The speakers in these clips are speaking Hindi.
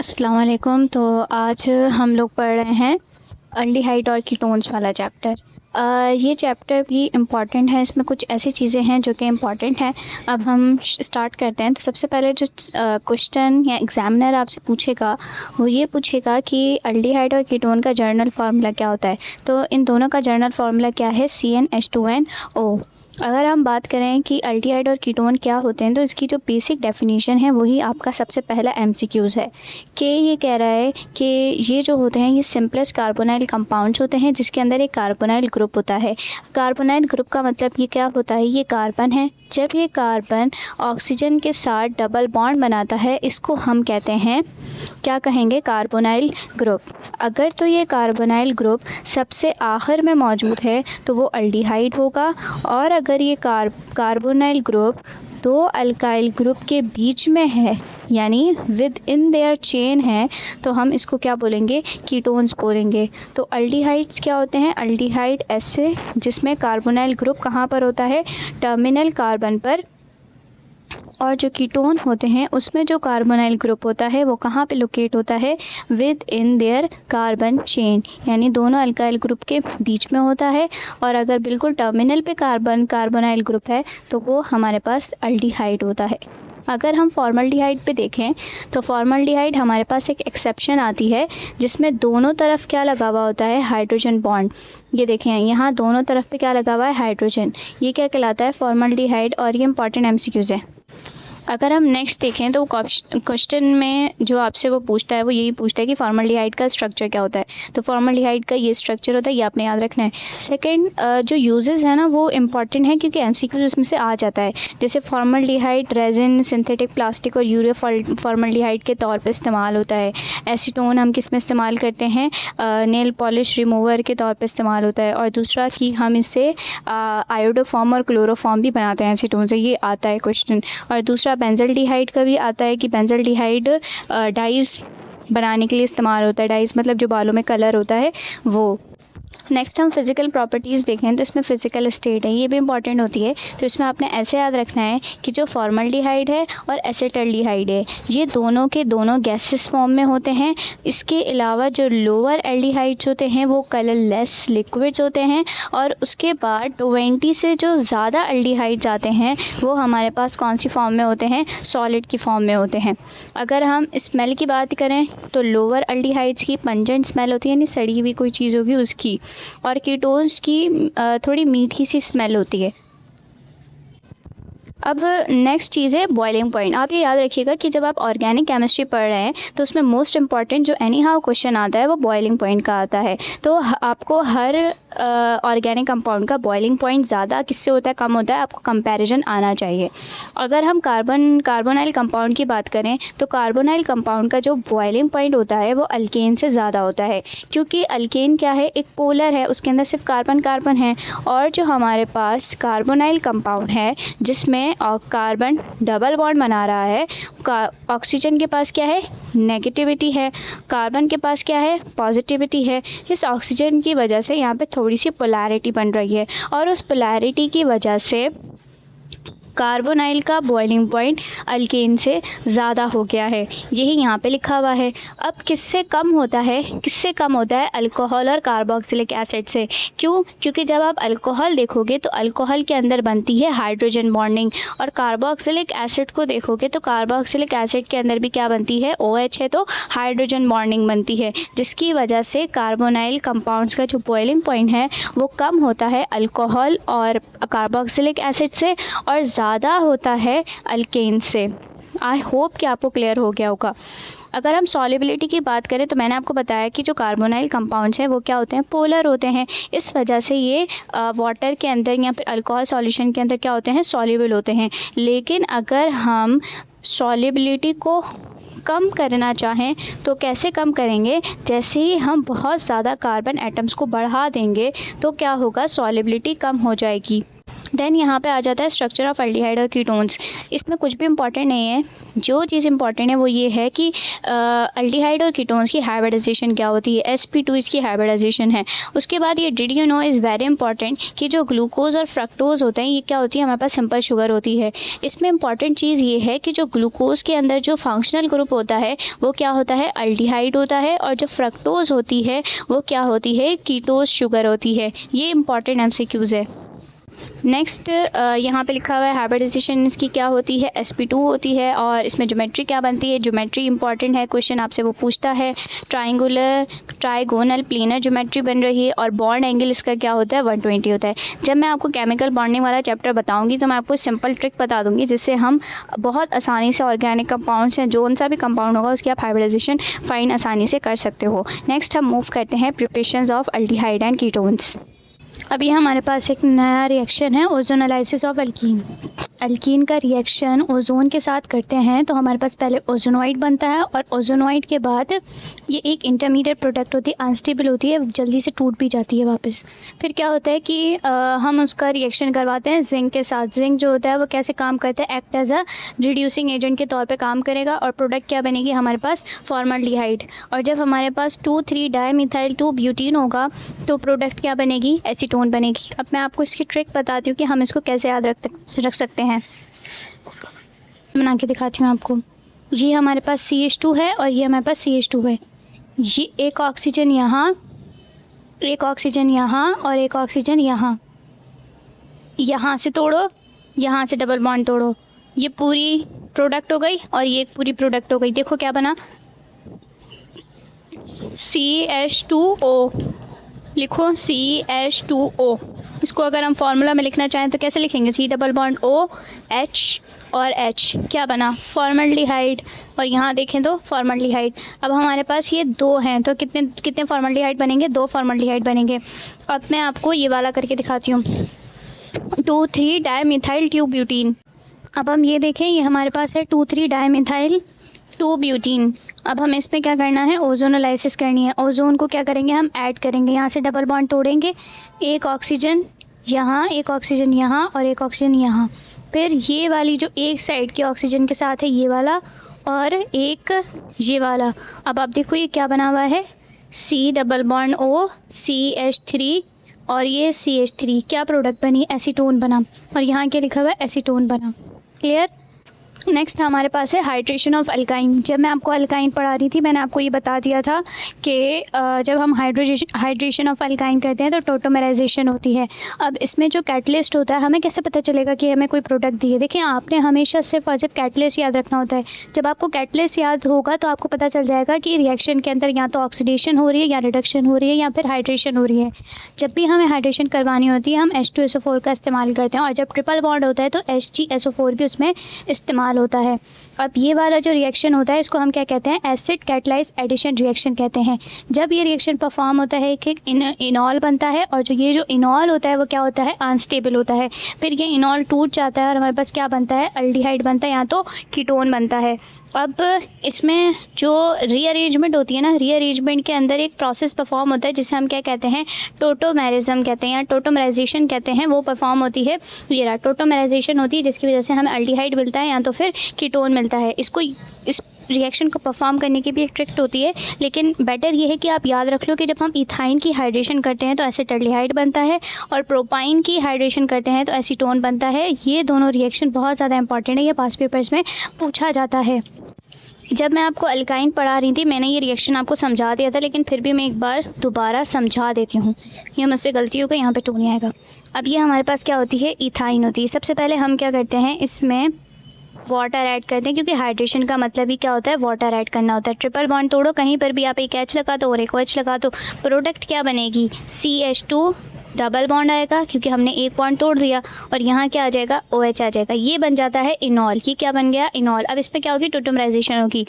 अस्सलाम वालेकुम। तो आज हम लोग पढ़ रहे हैं अल्डिहाइड और कीटोन्स वाला चैप्टर। ये चैप्टर भी इम्पॉर्टेंट है, इसमें कुछ ऐसी चीज़ें हैं जो कि इम्पॉर्टेंट हैं। अब हम स्टार्ट करते हैं। तो सबसे पहले जो क्वेश्चन या एग्ज़ामिनर आपसे पूछेगा वो ये पूछेगा कि अल्डिहाइड और कीटोन का जर्नल फार्मूला क्या होता है। तो इन दोनों का जर्नल फार्मूला क्या है? CnH2nO। अगर हम बात करें कि अल्डिहाइड और कीटोन क्या होते हैं तो इसकी जो बेसिक डेफिनेशन है वही आपका सबसे पहला MCQs है कि ये कह रहा है कि ये जो होते हैं ये सिंपलेस्ट कार्बोनाइल कंपाउंड्स होते हैं जिसके अंदर एक कार्बोनाइल ग्रुप होता है। कार्बोनाइल ग्रुप का मतलब ये क्या होता है? ये कार्बन है। जब ये कार्बन ऑक्सीजन के साथ डबल बॉन्ड बनाता है इसको हम कहते हैं, क्या कहेंगे? Carbonyl group. अगर तो ये कार्बोनाइल ग्रुप सबसे आखिर में मौजूद है तो वो अल्डिहाइड होगा, और अगर ये कार्बोनाइल ग्रुप दो अल्काइल ग्रुप के बीच में है यानी विद इन देयर चेन है तो हम इसको क्या बोलेंगे? कीटोन्स बोलेंगे। तो अल्डिहाइड्स क्या होते हैं? अल्डिहाइड ऐसे जिसमें कार्बोनाइल ग्रुप कहाँ पर होता है? टर्मिनल कार्बन पर। और जो कीटोन होते हैं उसमें जो कार्बोनाइल ग्रुप होता है वो कहाँ पे लोकेट होता है? With in their carbon chain, यानी दोनों अल्काइल ग्रुप के बीच में होता है। और अगर बिल्कुल टर्मिनल पे कार्बोनाइल ग्रुप है तो वो हमारे पास अल्डिहाइड होता है। अगर हम फॉर्मल्डिहाइड पे देखें तो फॉर्मल्डिहाइड हमारे पास एक एक्सेप्शन आती है जिसमें दोनों तरफ क्या लगा हुआ होता है? Hydrogen bond. ये देखें यहाँ दोनों तरफ पे क्या लगा हुआ है? हाइड्रोजन। ये क्या कहलाता है? फॉर्मल्डिहाइड। और ये इंपॉर्टेंट MCQs है। अगर हम नेक्स्ट देखें तो क्वेश्चन में जो आपसे वो पूछता है वो यही पूछता है कि फॉर्मल्डिहाइड का स्ट्रक्चर क्या होता है। तो फॉर्मल्डिहाइड का ये स्ट्रक्चर होता है, ये आपने याद रखना है। सेकंड जो यूजेस है ना वो इम्पॉर्टेंट है क्योंकि MCQ उसमें से आ जाता है। जैसे फॉर्मल्डिहाइड रेजिन, सिंथेटिक प्लास्टिक और यूरिया फॉर्मल्डिहाइड के तौर पर इस्तेमाल होता है। एसीटोन हम किस में इस्तेमाल करते हैं? नेल पॉलिश रिमूवर के तौर पर इस्तेमाल होता है। और दूसरा कि हम इससे आयोडोफॉर्म और क्लोरोफॉर्म भी बनाते हैं एसीटोन से, ये आता है क्वेश्चन। और दूसरा बेंजल्डिहाइड का भी आता है कि बेंजल्डिहाइड डाइज बनाने के लिए इस्तेमाल होता है। डाइज मतलब जो बालों में कलर होता है वो। नेक्स्ट हम फिज़िकल प्रॉपर्टीज़ देखें तो इसमें फ़िज़िकल स्टेट है, ये भी इंपॉर्टेंट होती है। तो इसमें आपने ऐसे याद रखना है कि जो फॉर्मल्डिहाइड है और एसिटल्डिहाइड है ये दोनों के दोनों गैसेस फॉर्म में होते हैं। इसके अलावा जो लोअर एल्डिहाइड्स होते हैं वो कलरलेस लिक्विड्स होते हैं। और उसके बाद 20 से जो ज़्यादा एल्डिहाइड्स आते हैं वो हमारे पास कौन सी फॉर्म में होते हैं? सॉलिड की फॉर्म में होते हैं। अगर हम स्मेल की बात करें तो लोअर एल्डिहाइड्स की पंजेंट स्मेल होती है, यानी सड़ी हुई कोई चीज़ होगी उसकी। और कीटोन्स की थोड़ी मीठी सी स्मेल होती है। अब नेक्स्ट चीज़ है बॉइलिंग पॉइंट। आप ये याद रखिएगा कि जब आप ऑर्गेनिक केमिस्ट्री पढ़ रहे हैं तो उसमें मोस्ट इंपॉर्टेंट जो एनी हाउ क्वेश्चन आता है वो बॉइलिंग पॉइंट का आता है। तो आपको हर ऑर्गेनिक कंपाउंड का बॉइलिंग पॉइंट ज़्यादा किससे होता है, कम होता है, आपको कंपैरिजन आना चाहिए। अगर हम कार्बोनाइल कंपाउंड की बात करें तो कार्बोनाइल कंपाउंड का जो बॉइलिंग पॉइंट होता है वो अल्केन से ज़्यादा होता है, क्योंकि अल्केन क्या है? एक पोलर है, उसके अंदर सिर्फ कार्बन है। और जो हमारे पास कार्बोनाइल कंपाउंड है जिसमें और कार्बन डबल बॉन्ड बना रहा है, ऑक्सीजन के पास क्या है? नेगेटिविटी है। कार्बन के पास क्या है? पॉजिटिविटी है। इस ऑक्सीजन की वजह से यहाँ पे थोड़ी सी पोलैरिटी बन रही है और उस पोलैरिटी की वजह से कार्बोनाइल का बॉइलिंग पॉइंट अल्केन से ज़्यादा हो गया है, यही यहाँ पे लिखा हुआ है। अब किससे कम होता है? किससे कम होता है? अल्कोहल और कार्बोक्सिलिक एसिड से। क्यों? क्योंकि जब आप अल्कोहल देखोगे तो अल्कोहल के अंदर बनती है हाइड्रोजन बॉन्डिंग, और कार्बोक्सिलिक एसिड को देखोगे तो कार्बोक्सिलिक एसिड के अंदर भी क्या बनती है? OH है, तो हाइड्रोजन बॉन्डिंग बनती है, जिसकी वजह से कार्बोनाइल कंपाउंड्स का जो बॉइलिंग पॉइंट है वो कम होता है अल्कोहल और कार्बोक्सिलिक एसिड से और ज़्यादा होता है अल्केन से। आई होप कि आपको क्लियर हो गया होगा। अगर हम सॉल्युबिलिटी की बात करें तो मैंने आपको बताया कि जो कार्बोनाइल कंपाउंड्स हैं वो क्या होते हैं? पोलर होते हैं। इस वजह से ये वाटर के अंदर या फिर अल्कोहल सॉल्यूशन के अंदर क्या होते हैं? सॉल्युबल होते हैं। लेकिन अगर हम सॉल्युबिलिटी को कम करना चाहें तो कैसे कम करेंगे? जैसे ही हम बहुत ज़्यादा कार्बन एटम्स को बढ़ा देंगे तो क्या होगा? सॉल्युबिलिटी कम हो जाएगी। देन यहाँ पे आ जाता है स्ट्रक्चर ऑफ एल्डिहाइड और कीटोन्स। इसमें कुछ भी इंपॉर्टेंट नहीं है, जो चीज़ इंपॉर्टेंट है वो ये है कि एल्डिहाइड और कीटोन्स की हाइब्रिडाइजेशन क्या होती है, sp2 इसकी हाइब्रिडाइजेशन है। उसके बाद ये did you know is very important कि जो ग्लूकोज और फ्रक्टोज होते हैं ये क्या होती है, हमारे पास सिंपल शुगर होती है। इसमें इंपॉर्टेंट चीज़ ये है कि जो ग्लूकोज के अंदर जो फंक्शनल ग्रुप होता है वो क्या होता है, एल्डिहाइड होता है, और जो फ्रक्टोज होती है वो क्या होती है, कीटोज शुगर होती है। ये इंपॉर्टेंट MCQs है। नेक्स्ट यहाँ पे लिखा हुआ है हाइब्रिडाइजेशन इसकी क्या होती है, sp2 होती है। और इसमें ज्योमेट्री क्या बनती है, ज्योमेट्री इंपॉर्टेंट है, क्वेश्चन आपसे वो पूछता है। ट्राइगोनल प्लेनर ज्योमेट्री बन रही है, और बॉन्ड एंगल इसका क्या होता है, 120 होता है। जब मैं आपको केमिकल बॉन्डिंग वाला चैप्टर बताऊंगी तो मैं आपको सिंपल ट्रिक बता दूंगी जिससे हम बहुत आसानी से ऑर्गेनिक कंपाउंड्स हैं, जो सा भी कंपाउंड होगा उसकी आप हाइब्रिडाइजेशन फाइन आसानी से कर सकते हो। नेक्स्ट हम मूव करते हैं preparations of aldehyde and ketones. अभी हमारे पास एक नया रिएक्शन है, ओजोनोलाइसिस ऑफ एल्कीन। एल्कीन का रिएक्शन ओजोन के साथ करते हैं तो हमारे पास पहले ओजोनोइड बनता है, और ओजोनोइड के बाद ये एक इंटरमीडिएट प्रोडक्ट होती है, अनस्टेबल होती है, जल्दी से टूट भी जाती है वापस। फिर क्या होता है कि हम उसका रिएक्शन करवाते हैं जिंक के साथ। जिंक जो होता है वो कैसे काम करता है, act as a reducing agent के तौर पे काम करेगा, और प्रोडक्ट क्या बनेगी हमारे पास, फॉर्मल्डिहाइड। और जब हमारे पास 2,3 डायमिथाइल 2 ब्यूटीन होगा तो प्रोडक्ट क्या बनेगी, एसीटोन बनेगी। अब मैं आपको इसकी ट्रिक बताती हूँ कि हम इसको कैसे याद रख सकते हैं। बना के दिखाती हूँ आपको। ये हमारे पास CH2 है और ये हमारे पास CH2 है। ये एक ऑक्सीजन यहाँ, एक ऑक्सीजन यहाँ, और एक ऑक्सीजन यहाँ। यहाँ से तोड़ो, यहाँ से डबल बॉन्ड तोड़ो, ये पूरी प्रोडक्ट हो गई और ये एक पूरी प्रोडक्ट हो गई। देखो क्या बना, CH2O। लिखो CH2O। इसको अगर हम फार्मूला में लिखना चाहें तो कैसे लिखेंगे, C double bond O H और H, क्या बना, फॉर्मल्डिहाइड। और यहाँ देखें तो फॉर्मल्डिहाइड। अब हमारे पास ये दो हैं तो कितने कितने फॉर्मल्डिहाइड बनेंगे, 2 फॉर्मल्डिहाइड बनेंगे। अब मैं आपको ये वाला करके दिखाती हूँ, 2,3 डायमिथाइल 2 ब्यूटीन। अब हम ये देखें, ये हमारे पास है 2,3 डायमिथाइल 2 ब्यूटीन। अब हमें इसमें क्या करना है, ओजोनोलाइसिस करनी है। ओजोन को क्या करेंगे, हम ऐड करेंगे, यहाँ से डबल बॉन्ड तोड़ेंगे, एक ऑक्सीजन यहाँ, एक ऑक्सीजन यहाँ, और एक ऑक्सीजन यहाँ। फिर ये वाली जो एक साइड के ऑक्सीजन के साथ है ये वाला, और एक ये वाला। अब आप देखो ये क्या बना हुआ है, C double bond O CH3, और ये CH3, क्या प्रोडक्ट बनी, एसीटोन बना। और यहाँ क्या लिखा हुआ है, एसीटोन बना। क्लियर। नेक्स्ट हमारे पास है हाइड्रेशन ऑफ अल्काइन। जब मैं आपको अल्काइन पढ़ा रही थी मैंने आपको ये बता दिया था कि जब हम हाइड्रेशन ऑफ अल्काइन करते हैं तो टोटोमराइजेशन होती है। अब इसमें जो कैटलिस्ट होता है, हमें कैसे पता चलेगा कि हमें कोई प्रोडक्ट दी है। देखिए, आपने हमेशा सिर्फ और सिर्फ कैटलिस्ट याद रखना होता है। जब आपको कैटलिस्ट याद होगा तो आपको पता चल जाएगा कि रिएक्शन के अंदर या तो ऑक्सीडेशन हो रही है, या रिडक्शन हो रही है, या फिर हाइड्रेशन हो रही है। जब भी हमें हाइड्रेशन करवानी होती है हम H2SO4 का इस्तेमाल करते हैं, और जब ट्रिपल बॉन्ड होता है तो HgSO4 भी उसमें इस्तेमाल होता है। अब ये वाला जो रिएक्शन होता है इसको हम क्या कहते हैं, एसिड कैटलाइज एडिशन रिएक्शन कहते हैं। जब ये रिएक्शन परफॉर्म होता है एक इनॉल बनता है, और जो इनॉल होता है वो क्या होता है, अनस्टेबल होता है। फिर ये इनॉल टूट जाता है और हमारे पास क्या बनता है, एल्डिहाइड बनता है, या तो कीटोन बनता है। अब इसमें जो रीअरेंजमेंट होती है ना, रीअरेंजमेंट के अंदर एक प्रोसेस परफॉर्म होता है जिसे हम क्या कहते हैं, टोटोमेरिज्म कहते हैं, या टोटोमराइजेशन कहते हैं। वो परफॉर्म होती है, ये रहा टोटोमराइजेशन होती है, जिसकी वजह से हमें एल्डिहाइड मिलता है या तो फिर कीटोन मिलता है। इस रिएक्शन को परफॉर्म करने की भी एक ट्रिक होती है, लेकिन बेटर ये है कि आप याद रख लो कि जब हम इथाइन की हाइड्रेशन करते हैं तो एसिटाल्डिहाइड बनता है, और प्रोपाइन की हाइड्रेशन करते हैं तो एसीटोन बनता है। ये दोनों रिएक्शन बहुत ज़्यादा इंपॉर्टेंट है, ये पास पेपर्स में पूछा जाता है। जब मैं आपको अल्काइन पढ़ा रही थी मैंने ये रिएक्शन आपको समझा दिया था, लेकिन फिर भी मैं एक बार दोबारा समझा देती हूँ, ये मुझसे गलती हो गई, यहाँ पे टू नहीं आएगा। अब ये हमारे पास क्या होती है, इथाइन होती है। सबसे पहले हम क्या करते हैं, इसमें वाटर ऐड करते हैं, क्योंकि हाइड्रेशन का मतलब ही क्या होता है, वाटर ऐड करना होता है। ट्रिपल बॉन्ड तोड़ो, कहीं पर भी आप एक H लगा दो और एक OH लगा दो, प्रोडक्ट क्या बनेगी, CH2 डबल बॉन्ड आएगा, क्योंकि हमने एक बॉन्ड तोड़ दिया, और यहाँ क्या आ जाएगा, OH आ जाएगा। ये बन जाता है इनॉल। ये क्या बन गया, इनॉल। अब इसमें क्या होगी, टोटोमराइजेशन होगी।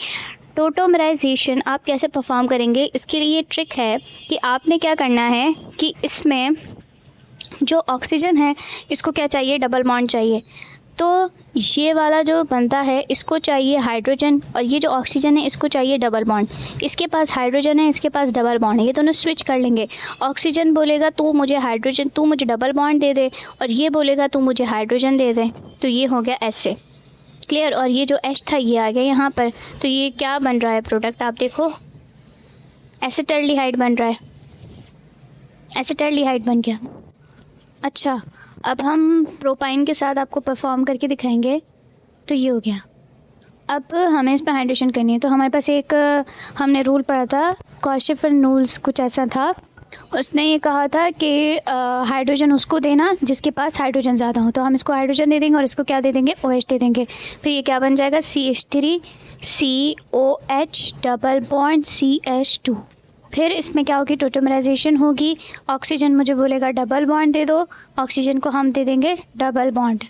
टोटोमराइजेशन आप कैसे परफॉर्म करेंगे, इसके लिए ट्रिक है कि आपने क्या करना है कि इसमें जो ऑक्सीजन है इसको क्या चाहिए, डबल बॉन्ड चाहिए। तो ये वाला जो बनता है इसको चाहिए हाइड्रोजन, और ये जो ऑक्सीजन है इसको चाहिए डबल बॉन्ड। इसके पास हाइड्रोजन है, इसके पास डबल बॉन्ड है, ये दोनों स्विच कर लेंगे। ऑक्सीजन बोलेगा तू मुझे हाइड्रोजन, तू मुझे डबल बॉन्ड दे दे, और ये बोलेगा तू मुझे हाइड्रोजन दे दे। तो ये हो गया ऐसे, क्लियर। और ये जो एच था ये आ गया यहाँ पर। तो ये क्या बन रहा है प्रोडक्ट, आप देखो एसिटाल्डिहाइड बन रहा है, एसिटाल्डिहाइड बन गया। अच्छा, अब हम प्रोपाइन के साथ आपको परफॉर्म करके दिखाएंगे। तो ये हो गया। अब हमें इस पर हाइड्रेशन करनी है। तो हमारे पास एक हमने रूल पढ़ा था, कॉशीफिन रूल्स कुछ ऐसा था। उसने ये कहा था कि हाइड्रोजन उसको देना जिसके पास हाइड्रोजन ज़्यादा हो। तो हम इसको हाइड्रोजन दे देंगे और इसको क्या दे देंगे, OH दे देंगे। फिर ये क्या बन जाएगा, CH3 COH double bond CH2। फिर इसमें क्या होगी, टोटोमराइजेशन होगी। ऑक्सीजन मुझे बोलेगा डबल बॉन्ड दे दो, ऑक्सीजन को हम दे देंगे डबल बॉन्ड।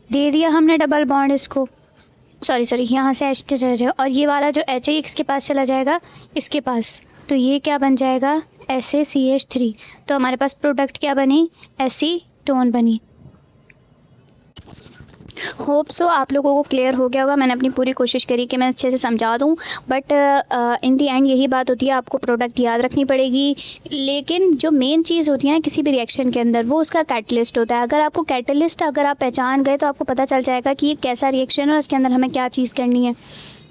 दे दिया हमने डबल बॉन्ड इसको, सॉरी यहाँ से H चला जाएगा, और ये वाला जो H है इसके पास चला जाएगा, इसके पास। तो ये क्या बन जाएगा, SaCH3। तो हमारे पास प्रोडक्ट क्या बनी, एसीटोन बनी। होप सो आप लोगों को क्लियर हो गया होगा। मैंने अपनी पूरी कोशिश करी कि मैं अच्छे से समझा दूं, बट इन दी एंड यही बात होती है, आपको प्रोडक्ट याद रखनी पड़ेगी। लेकिन जो मेन चीज़ होती है ना किसी भी रिएक्शन के अंदर, वो उसका कैटलिस्ट होता है। अगर आपको कैटलिस्ट अगर आप पहचान गए तो आपको पता चल जाएगा कि ये कैसा रिएक्शन है और उसके अंदर हमें क्या चीज़ करनी है।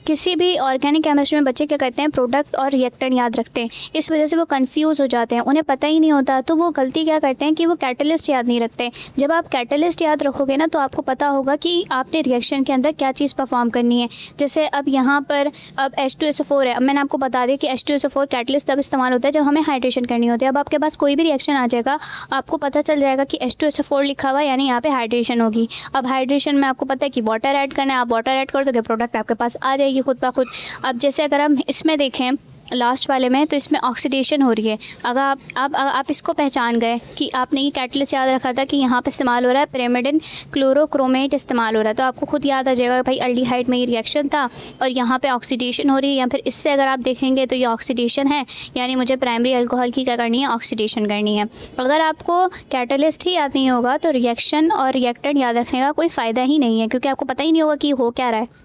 किसी भी ऑर्गेनिक केमिस्ट्री में बच्चे क्या करते हैं, प्रोडक्ट और रिएक्टेंट याद रखते हैं, इस वजह से वो कंफ्यूज हो जाते हैं, उन्हें पता ही नहीं होता। तो वो गलती क्या करते हैं कि वो कैटलिस्ट याद नहीं रखते। जब आप कैटलिस्ट याद रखोगे ना तो आपको पता होगा कि आपने रिएक्शन के अंदर क्या चीज़ परफॉर्म करनी है। जैसे अब यहाँ पर अब H2SO4 है। अब मैंने आपको बता दिया कि H2SO4 कैटलिस्ट तब इस्तेमाल होता है जब हमें हाइड्रेशन करनी होती है। अब आपके पास कोई भी रिएक्शन आ जाएगा, आपको पता चल जाएगा कि H2SO4 लिखा हुआ है, यानी यहाँ पे हाइड्रेशन होगी। अब हाइड्रेशन में आपको पता है कि वाटर ऐड करना है, आप वाटर ऐड कर दोगे, प्रोडक्ट आपके पास आ जाएगी खुद ब खुद। अब जैसे अगर हम इसमें देखें लास्ट वाले में, तो इसमें ऑक्सीडेशन हो रही है। अगर आप इसको पहचान गए कि आपने ये कैटलिस्ट याद रखा था कि यहाँ पे इस्तेमाल हो रहा है pyrimidine क्लोरोक्रोमेट इस्तेमाल हो रहा है, तो आपको खुद याद आ जाएगा भाई अल्डिहाइड में ये रिएक्शन था और यहाँ पे ऑक्सीडेशन हो रही है। या फिर इससे अगर आप देखेंगे तो ये ऑक्सीडेशन है, यानी मुझे प्राइमरी अल्कोहल की क्या करनी है, ऑक्सीडेशन करनी है। अगर आपको कैटलिस्ट ही याद नहीं होगा तो रिएक्शन और रिएक्टेंट याद रखने का कोई फ़ायदा ही नहीं है, क्योंकि आपको पता ही नहीं होगा कि हो क्या रहा है।